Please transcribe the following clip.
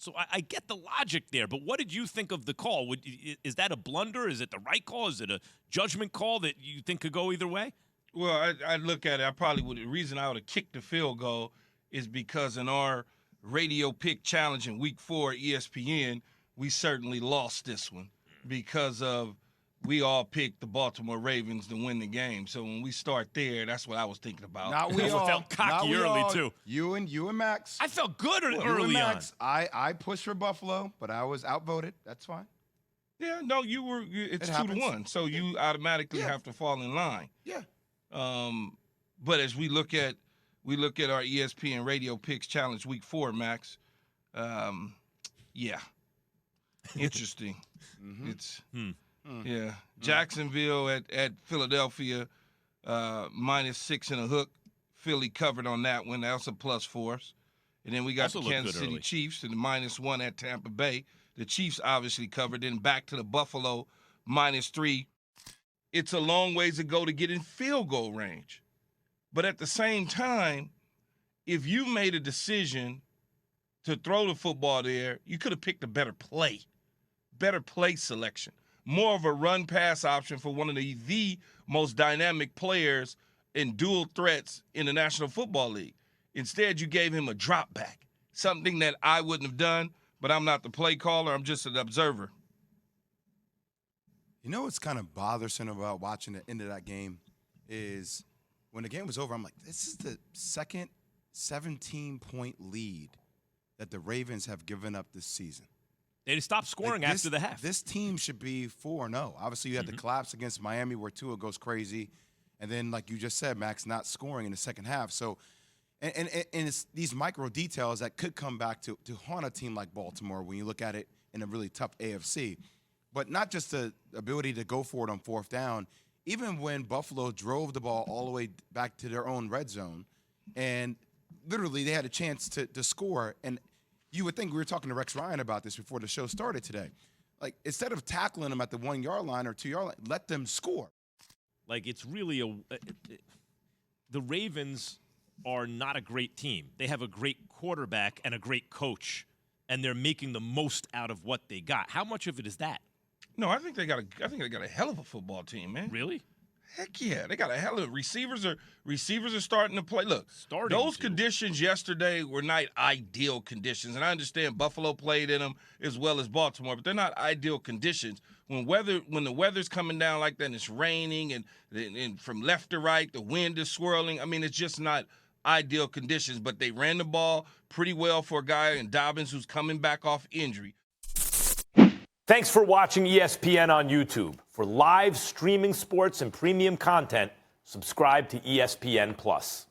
So I get the logic there, but what did you think of the call? Is that a blunder? Is it the right call? Is it a judgment call that you think could go either way? Well, I look at it. I probably would. The reason I would have kicked the field goal is because in our radio pick challenge in Week 4 at ESPN, we certainly lost this one because of we all picked the Baltimore Ravens to win the game. So when we start there, that's what I was thinking about. Not we all. Felt cocky early too. You and Max. I felt good early you and Max, on. I pushed for Buffalo, but I was outvoted. That's fine. Yeah, no, it's It 2-1, so you automatically have to fall in line. Yeah. But as we look at our ESPN Radio Picks Challenge Week 4, Max, interesting. It's Jacksonville at Philadelphia, -6 and a hook. Philly covered on that one. That was a plus for us. And then we got Also the Kansas City early. Chiefs and the -1 at Tampa Bay. The Chiefs obviously covered. Then back to the Buffalo -3. It's a long ways to go to get in field goal range. But at the same time, if you made a decision to throw the football there, you could have picked a better play selection. More of a run-pass option for one of the most dynamic players and dual threats in the National Football League. Instead, you gave him a drop back, something that I wouldn't have done, but I'm not the play caller. I'm just an observer. You know what's kind of bothersome about watching the end of that game is when the game was over, I'm like, this is the second 17-point lead that the Ravens have given up this season. They stopped scoring after the half. This team should be 4-0. Obviously, you had the collapse against Miami where Tua goes crazy. And then, like you just said, Max, not scoring in the second half. So, and it's these micro details that could come back to haunt a team like Baltimore when you look at it in a really tough AFC. But not just the ability to go for it on fourth down. Even when Buffalo drove the ball all the way back to their own red zone, and literally they had a chance to score. And you would think, we were talking to Rex Ryan about this before the show started today. Like, instead of tackling them at the 1 yard line or 2 yard line, let them score. Like, it's really the Ravens are not a great team. They have a great quarterback and a great coach, and they're making the most out of what they got. How much of it is that? No, I think they got a hell of a football team, man. Really? Heck yeah, they got a hell of receivers are starting to play. Look, those conditions yesterday were not ideal conditions, and I understand Buffalo played in them as well as Baltimore, but they're not ideal conditions. When the weather's coming down like that and it's raining and from left to right, the wind is swirling. I mean, it's just not ideal conditions, but they ran the ball pretty well for a guy in Dobbins who's coming back off injury. Thanks for watching ESPN on YouTube. For live streaming sports and premium content, subscribe to ESPN+.